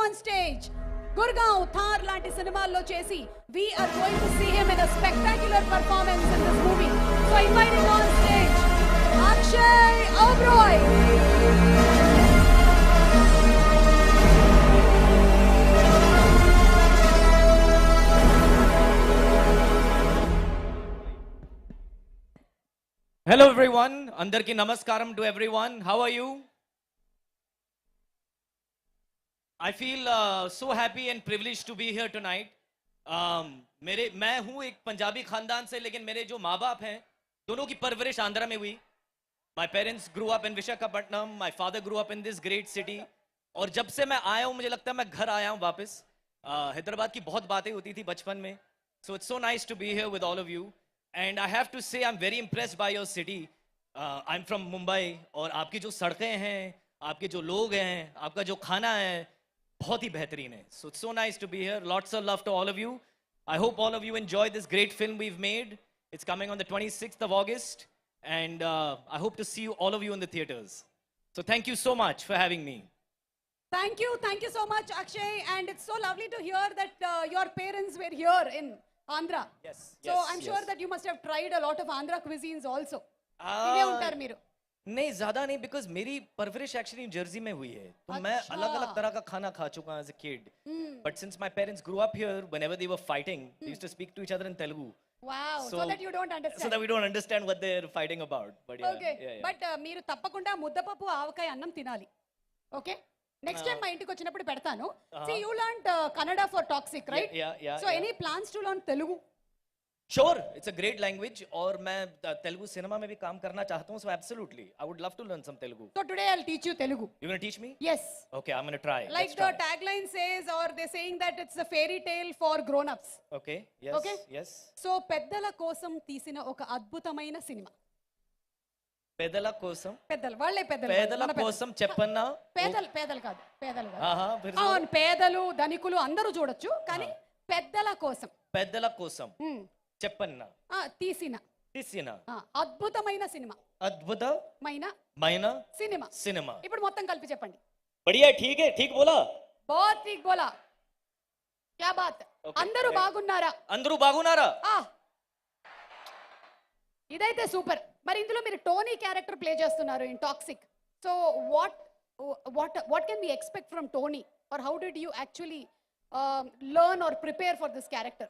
on stage. Gurgaon, Thar లాంటి సినిమాల్లో చేసి we are going to see him in a spectacular performance in this movie. So inviting on stage Akshay Oberoi. Hello everyone, Andarki Namaskaram to everyone. How are you? I feel so happy and privileged to be here tonight. मैं हूँ एक पंजाबी खानदान से, लेकिन मेरे जो माँ बाप हैं दोनों की परवरिश आंध्रा में हुई. My parents grew up in Visakhapatnam. My father grew up in this great city. और जब से मैं आया हूँ मुझे लगता है मैं घर आया हूँ वापस. हैदराबाद की बहुत बातें होती थी बचपन में. So it's so nice to be here with all of you. And I have to say I'm very impressed by your city. I'm from Mumbai. और आपकी जो सड़कें हैं, आपके जो लोग हैं, आपका जो खाना है, बहुत ही बेहतरीन है. So it's so nice to be here. Lots of love to all of you. I hope all of you enjoy this great film we've made. It's coming on the 26th of August. And I hope to see you, all of you in the theaters. So thank you so much for having me. Thank you so much Akshay, and it's so lovely to hear that your parents were here in Andhra. Yes. So I'm sure that you must have tried a lot of Andhra cuisines also. Ah, ఉంటారు మీరు. नहीं ज्यादा नहीं, because मेरी परवरिश actually Jersey में हुई है, तो मैं अलग अलग तरह का खाना खा चुका हूं as a kid. But since my parents grew up here, whenever they were fighting they used to speak to each other in Telugu. Wow, so that you don't understand. So that we don't understand what they're fighting about. But yeah, okay. yeah. But మీరు తప్పకుండా ముద్దపప్పు ఆవకాయ అన్నం తినాలి. Okay, next time మా ఇంటికి వచ్చినప్పుడు పెడతాను. See, you learned Kannada for Toxic, right? Yeah. So any plans to learn Telugu? Sure, it's a great language. और मैं तेलुगु सिनेमा में भी काम करना चाहता हूँ. So absolutely, I would love to learn some Telugu. So today I'll teach you Telugu. You're gonna teach me? Yes. Okay, I'm gonna try. Like the tagline says, or they're saying that it's a fairy tale for grown-ups. Okay. Yes. Okay. Yes. So పెద్దల కోసం తీసిన ఒక అద్భుతమైన cinema. పేదల కోసం. పెద్దలు వాళ్ళే పెద్దలు. పేదల కోసం చెప్పన్నా. పేదలు కాదు. फिर అవును, పేదలు ధనికులు అందరూ చూడొచ్చు, కానీ పెద్దల కోసం. పెద్దల కోసం చెప్పన్నా తీసిన అద్భుతమైన సినిమా. అద్భుతమైన సినిమా. ఇప్పుడు మొత్తం కలిపి చెప్పండి. बढ़िया, ठीक है, ठीक बोला. बहुत ठीक बोला. क्या बात. అందరూ బాగున్నారా? అందరూ బాగున్నారా? ఇదైతే సూపర్. మరి ఇందులో మీరు టోనీ క్యారెక్టర్ ప్లే చేస్తున్నారు in toxic. So what can we expect from Tony, or how did you actually learn or prepare for this character?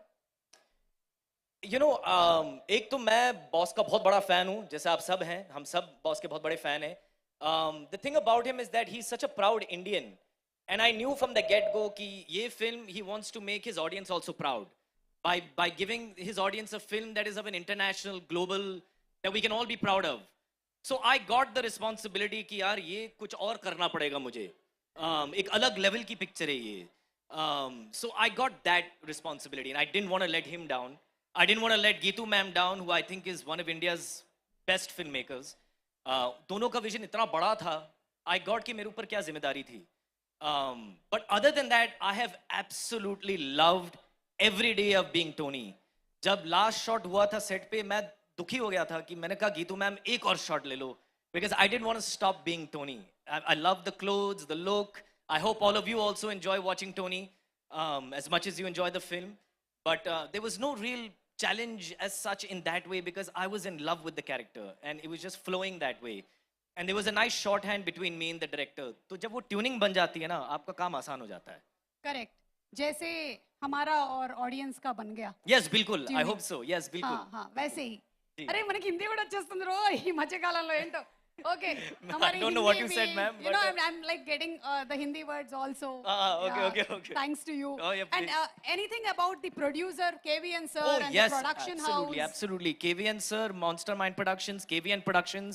You know, एक तो मैं बॉस का बहुत बड़ा फैन हूँ, जैसे आप सब हैं, हम सब बॉस के बहुत बड़े फैन हैं. The thing about him is that he's such a proud Indian, and I knew from the get-go कि ये film he wants to make his audience also proud by giving his audience a film that is of an international, global, that we can all be proud of. So I got the responsibility कि यार ये कुछ और करना पड़ेगा मुझे. एक अलग level की picture है ये. So I got that responsibility, and I didn't want to let him down. I didn't want to let Geetu ma'am down, who I think is one of India's best filmmakers. दोनों का vision इतना बड़ा था, I got कि मेरे ऊपर क्या जिम्मेदारी थी. But other than that, I have absolutely loved every day of being Tony. जब last shot हुआ था set पे, मैं दुखी हो गया था कि मैंने कहा गीतू मैम एक और shot ले लो, because I didn't want to stop being Tony. I love the clothes, the look. I hope all of you also enjoy watching Tony as much as you enjoy the film. But there was no real challenge as such in that way, because I was in love with the character and it was just flowing that way. And there was a nice shorthand between me and the director. तो जब वो tuning बन जाती है ना, आपका काम आसान हो जाता है. Correct. जैसे हमारा और ऑडियंस का बन गया. Yes, बिल्कुल. I hope so. Yes, बिल्कुल. हाँ, वैसे ही. अरे మనకి హిందీ కూడా వచ్చేస్తుంది రో ఈ మధ్య కాలంలో ఏంటో. Okay. I don't know what you said, ma'am. You know, I'm like getting the Hindi words also. Okay. Thanks to you. Oh, yeah, and anything about the producer, KVN sir, and yes, the production absolutely. KVN sir, Monster Mind Productions, KVN Productions.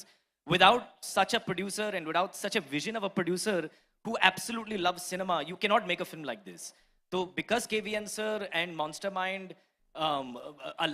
Without such a producer and without such a vision of a producer who absolutely loves cinema, you cannot make a film like this. So because KVN sir and Monster Mind allow